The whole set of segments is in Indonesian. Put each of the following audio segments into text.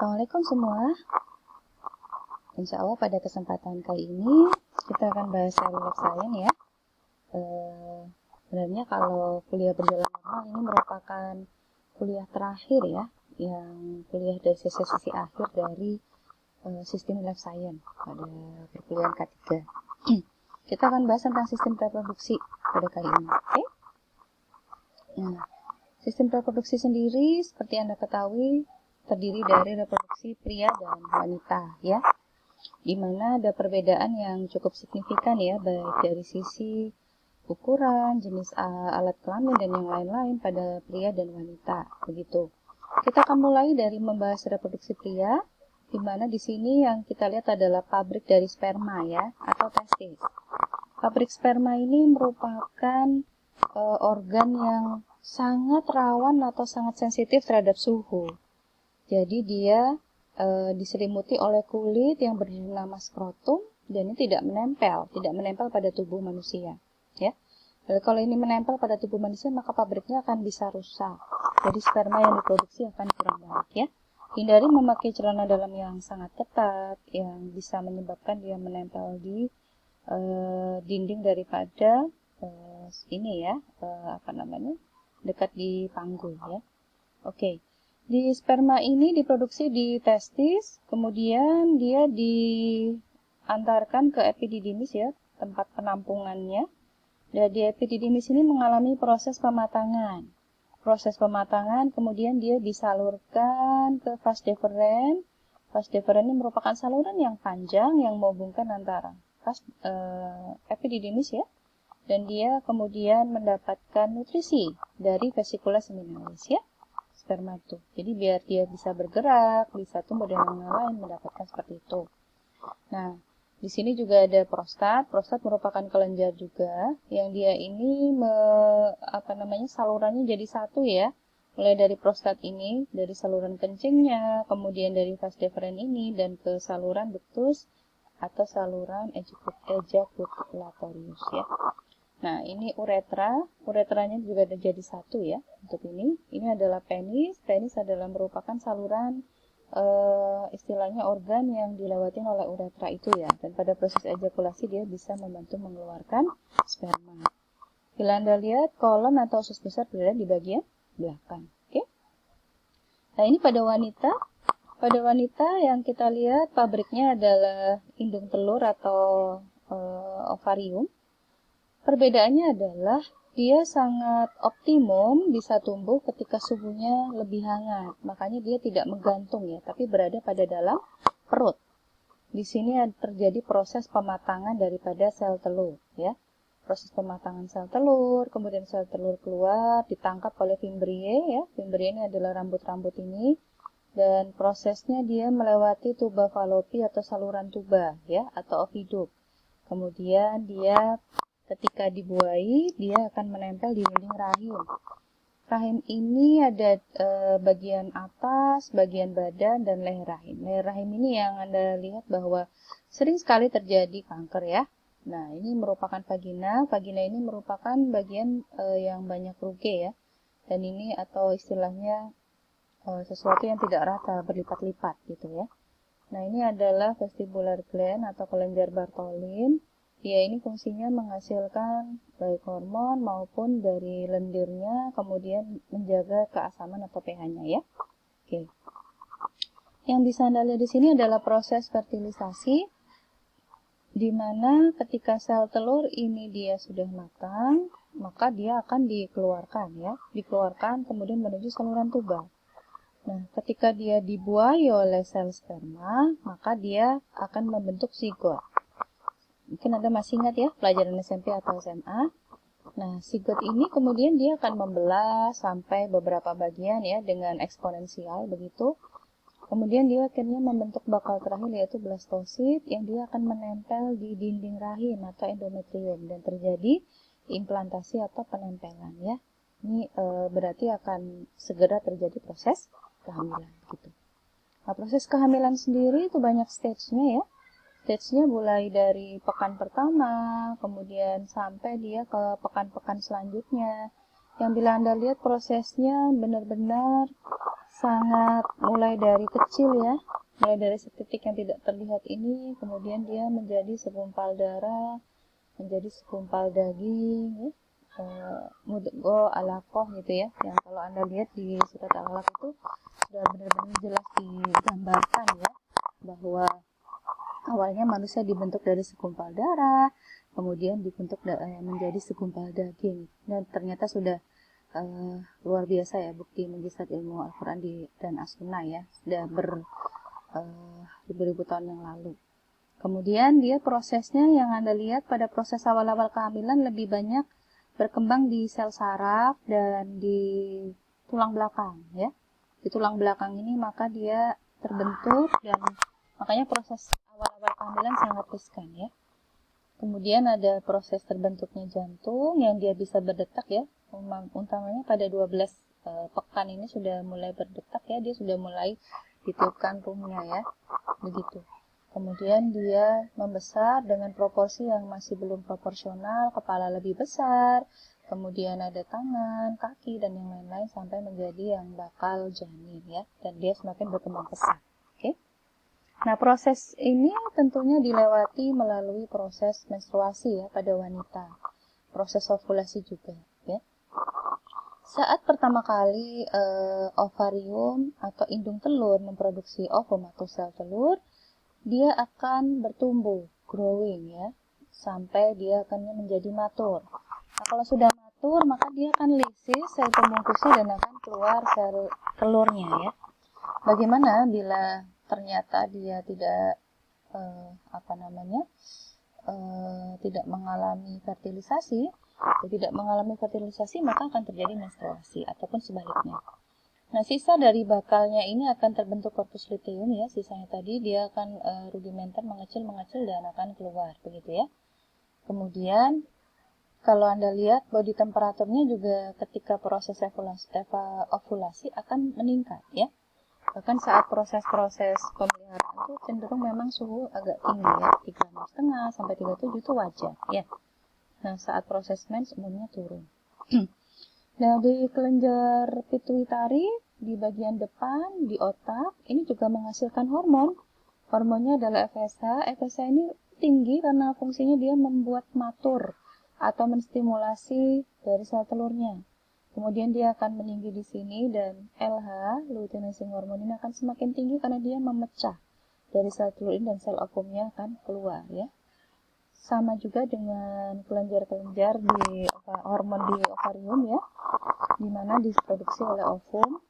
Assalamualaikum semua. Insya Allah pada kesempatan kali ini kita akan bahas sel life science ya. Sebenarnya kalau kuliah berjalan normal ini merupakan kuliah terakhir ya, yang kuliah dari sesi akhir dari sistem life science pada perkuliahan K3. Kita akan bahas tentang sistem reproduksi pada kali ini. Oke? Nah, sistem reproduksi sendiri seperti Anda ketahui terdiri dari reproduksi pria dan wanita ya, di mana ada perbedaan yang cukup signifikan ya, baik dari sisi ukuran, jenis alat kelamin dan yang lain-lain pada pria dan wanita begitu. Kita akan mulai dari membahas reproduksi pria, di mana di sini yang kita lihat adalah pabrik dari sperma ya, atau testis. Pabrik sperma ini merupakan organ yang sangat rawan atau sangat sensitif terhadap suhu. Jadi dia diselimuti oleh kulit yang bernama skrotum dan ini tidak menempel pada tubuh manusia. Ya. Jadi kalau ini menempel pada tubuh manusia maka pabriknya akan bisa rusak. Jadi sperma yang diproduksi akan kurang baik ya. Hindari memakai celana dalam yang sangat ketat yang bisa menyebabkan dia menempel di dinding daripada dekat di panggul ya. Oke. Di sperma ini diproduksi di testis, kemudian dia diantarkan ke epididymis ya, tempat penampungannya. Dan di epididymis ini mengalami proses pematangan. Proses pematangan kemudian dia disalurkan ke vas deferens. Vas deferens ini merupakan saluran yang panjang yang menghubungkan antara epididymis ya. Dan dia kemudian mendapatkan nutrisi dari vesicula seminalis ya. Sperma itu. Jadi biar dia bisa bergerak, bisa tumbuh dan lain-lain mendapatkan seperti itu. Nah, di sini juga ada prostat. Prostat merupakan kelenjar juga yang dia ini salurannya jadi satu ya. Mulai dari prostat ini, dari saluran kencingnya, kemudian dari vas deferens ini dan ke saluran ductus atau saluran ejaculatorius ya. Nah, ini uretranya juga ada jadi satu ya untuk ini. Ini adalah penis. Penis adalah merupakan saluran istilahnya organ yang dilewatin oleh uretra itu ya. Dan pada proses ejakulasi dia bisa membantu mengeluarkan sperma. Bila Anda lihat kolon atau usus besar berada di bagian belakang. Oke? Nah, ini pada wanita. Pada wanita yang kita lihat pabriknya adalah indung telur atau ovarium. Perbedaannya adalah dia sangat optimum bisa tumbuh ketika suhunya lebih hangat. Makanya dia tidak menggantung ya, tapi berada pada dalam perut. Di sini terjadi proses pematangan daripada sel telur ya. Proses pematangan sel telur, kemudian sel telur keluar, ditangkap oleh fimbriae ya. Fimbriae ini adalah rambut-rambut ini dan prosesnya dia melewati tuba falopi atau saluran tuba ya atau oviduct. Kemudian dia ketika dibuahi, dia akan menempel di dinding rahim. Rahim ini ada bagian atas, bagian badan, dan leher rahim. Leher rahim ini yang Anda lihat bahwa sering sekali terjadi kanker ya. Nah, ini merupakan vagina. Vagina ini merupakan bagian yang banyak ruge ya. Dan ini atau istilahnya sesuatu yang tidak rata, berlipat-lipat gitu ya. Nah, ini adalah vestibular gland atau kelenjar Bartholin. Dia ini fungsinya menghasilkan baik hormon maupun dari lendirnya, kemudian menjaga keasaman atau pH-nya ya. Oke. Yang bisa Anda lihat di sini adalah proses fertilisasi, di mana ketika sel telur ini dia sudah matang, maka dia akan dikeluarkan ya, dikeluarkan kemudian menuju saluran tuba. Nah, ketika dia dibuahi oleh sel sperma, maka dia akan membentuk zigot. Mungkin Anda masih ingat ya, pelajaran SMP atau SMA. Nah, zigot ini kemudian dia akan membelah sampai beberapa bagian ya, dengan eksponensial begitu. Kemudian dia akhirnya membentuk bakal terakhir yaitu blastosit yang dia akan menempel di dinding rahim atau endometrium dan terjadi implantasi atau penempelan ya. Ini berarti akan segera terjadi proses kehamilan gitu. Nah, proses kehamilan sendiri itu banyak stage-nya ya. Stage-nya mulai dari pekan pertama, kemudian sampai dia ke pekan-pekan selanjutnya. Yang bila Anda lihat prosesnya benar-benar sangat mulai dari kecil ya, mulai dari setitik yang tidak terlihat ini, kemudian dia menjadi segumpal darah, menjadi segumpal daging, ya. Mudghah, alaqah gitu ya, yang kalau Anda lihat di surat Al-Alaq itu sudah benar-benar jelas digambarkan ya, bahwa awalnya manusia dibentuk dari segumpal darah, kemudian dibentuk menjadi segumpal daging, dan ternyata sudah luar biasa ya bukti mukjizat ilmu Al-Quran dan As-Sunnah ya, sudah ribu-ribu tahun yang lalu. Kemudian dia prosesnya yang Anda lihat pada proses awal-awal kehamilan lebih banyak berkembang di sel saraf dan di tulang belakang ya. Di tulang belakang ini maka dia terbentuk, dan makanya proses awal-awal kehamilan sangat riskan ya. Kemudian ada proses terbentuknya jantung yang dia bisa berdetak ya. Utamanya pada 12 pekan ini sudah mulai berdetak ya, dia sudah mulai ditiupkan rumnya ya. Begitu. Kemudian dia membesar dengan proporsi yang masih belum proporsional, kepala lebih besar, kemudian ada tangan, kaki, dan yang lain-lain sampai menjadi yang bakal janin ya, dan dia semakin berkembang pesat. Oke. Nah, proses ini tentunya dilewati melalui proses menstruasi ya pada wanita, proses ovulasi juga ya. Saat pertama kali ovarium atau indung telur memproduksi ovum atau sel telur, dia akan bertumbuh, growing ya, sampai dia akan menjadi matur. Nah, kalau sudah matur, maka dia akan lisis sel pembungkusnya dan akan keluar sel telurnya ya. Bagaimana bila ternyata dia tidak tidak mengalami fertilisasi, maka akan terjadi menstruasi ataupun sebaliknya. Nah, sisa dari bakalnya ini akan terbentuk corpus luteum ya, sisanya tadi dia akan rudimenter, mengecil dan akan keluar, begitu ya. Kemudian, kalau Anda lihat body temperaturnya juga ketika proses ovulasi akan meningkat ya. Bahkan saat proses-proses pemeliharaan itu cenderung memang suhu agak tinggi ya, 36,5 sampai 37 itu wajar ya. Nah, saat proses mens umumnya turun. Nah, di kelenjar pituitari, di bagian depan, di otak, ini juga menghasilkan hormon. Hormonnya adalah FSH. FSH ini tinggi karena fungsinya dia membuat matur atau menstimulasi dari sel telurnya. Kemudian dia akan meninggi di sini, dan LH, luteinizing hormone ini akan semakin tinggi karena dia memecah dari sel telur ini dan sel ovumnya akan keluar ya. Sama juga dengan kelenjar-kelenjar di hormon di ovarium ya, di mana diproduksi oleh ovarium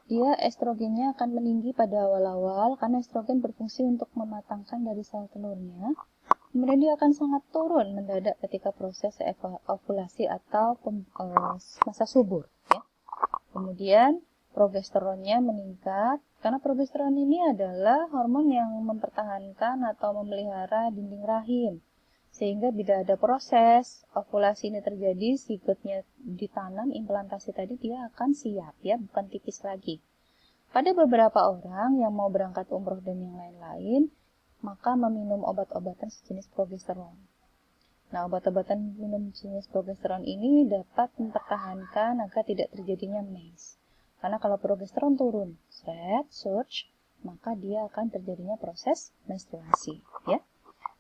dia estrogennya akan meninggi pada awal-awal karena estrogen berfungsi untuk mematangkan dari sel telurnya. Kemudian dia akan sangat turun mendadak ketika proses ovulasi atau masa subur ya. Kemudian progesteronnya meningkat karena progesteron ini adalah hormon yang mempertahankan atau memelihara dinding rahim. Sehingga bila ada proses ovulasi ini terjadi, zigotnya ditanam, implantasi tadi dia akan siap ya, bukan tipis lagi. Pada beberapa orang yang mau berangkat umroh dan yang lain-lain, maka meminum obat-obatan sejenis progesteron. Nah, obat-obatan minum jenis progesteron ini dapat mempertahankan agar tidak terjadinya mens. Karena kalau progesteron turun, surge, maka dia akan terjadinya proses menstruasi, ya.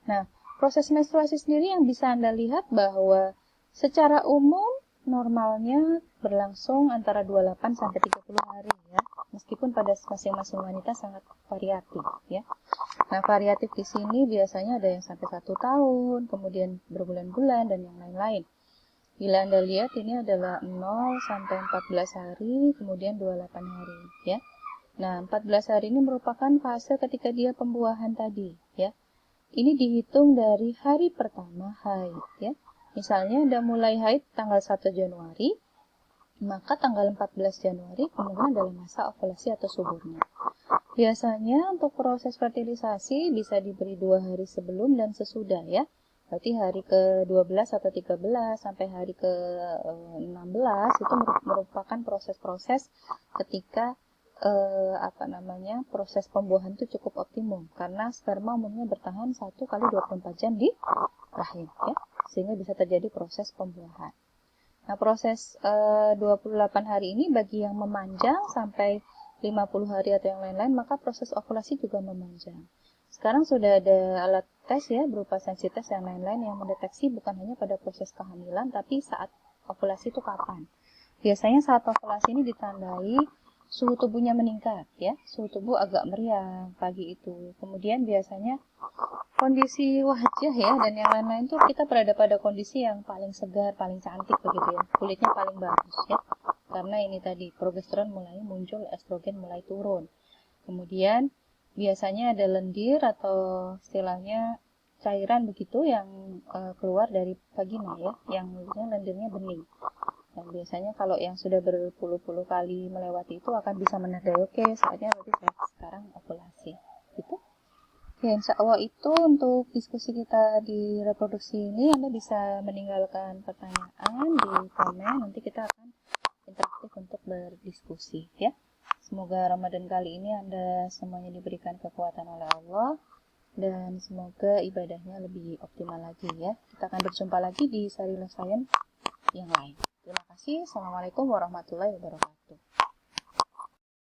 Nah, proses menstruasi sendiri yang bisa Anda lihat bahwa secara umum normalnya berlangsung antara 28 sampai 30 hari ya. Meskipun pada masing-masing wanita sangat variatif ya. Nah, variatif di sini biasanya ada yang sampai 1 tahun, kemudian berbulan-bulan dan yang lain-lain. Bila Anda lihat ini adalah 0 sampai 14 hari, kemudian 28 hari ya. Nah, 14 hari ini merupakan fase ketika dia pembuahan tadi ya. Ini dihitung dari hari pertama haid ya. Misalnya Anda mulai haid tanggal 1 Januari, maka tanggal 14 Januari kemungkinan adalah masa ovulasi atau suburnya. Biasanya untuk proses fertilisasi bisa diberi 2 hari sebelum dan sesudah ya. Berarti hari ke-12 atau 13 sampai hari ke-16 itu merupakan proses-proses ketika proses pembuahan itu cukup optimum karena sperma umumnya bertahan 1 kali 24 jam di rahim ya, sehingga bisa terjadi proses pembuahan. Nah, proses 28 hari ini bagi yang memanjang sampai 50 hari atau yang lain-lain, maka proses ovulasi juga memanjang. Sekarang sudah ada alat tes ya, berupa sensi tes dan lain-lain yang mendeteksi bukan hanya pada proses kehamilan, tapi saat ovulasi itu kapan. Biasanya saat ovulasi ini ditandai suhu tubuhnya meningkat ya, suhu tubuh agak meriang pagi itu. Kemudian biasanya kondisi wajah ya dan yang lain-lain tuh kita berada pada kondisi yang paling segar, paling cantik begitu ya. Kulitnya paling bagus ya. Karena ini tadi progesteron mulai muncul, estrogen mulai turun. Kemudian biasanya ada lendir atau istilahnya cairan begitu yang keluar dari vagina ya, yang lendirnya bening. Dan biasanya kalau yang sudah berpuluh-puluh kali melewati itu akan bisa menandai oke, saatnya berarti saya sekarang ovulasi. Gitu. Ya, insya Allah itu untuk diskusi kita di reproduksi ini. Anda bisa meninggalkan pertanyaan di komen. Nanti kita akan interaktif untuk berdiskusi ya. Semoga Ramadan kali ini Anda semuanya diberikan kekuatan oleh Allah dan semoga ibadahnya lebih optimal lagi ya. Kita akan berjumpa lagi di seri Life Science yang lain. Terima kasih. Assalamualaikum warahmatullahi wabarakatuh.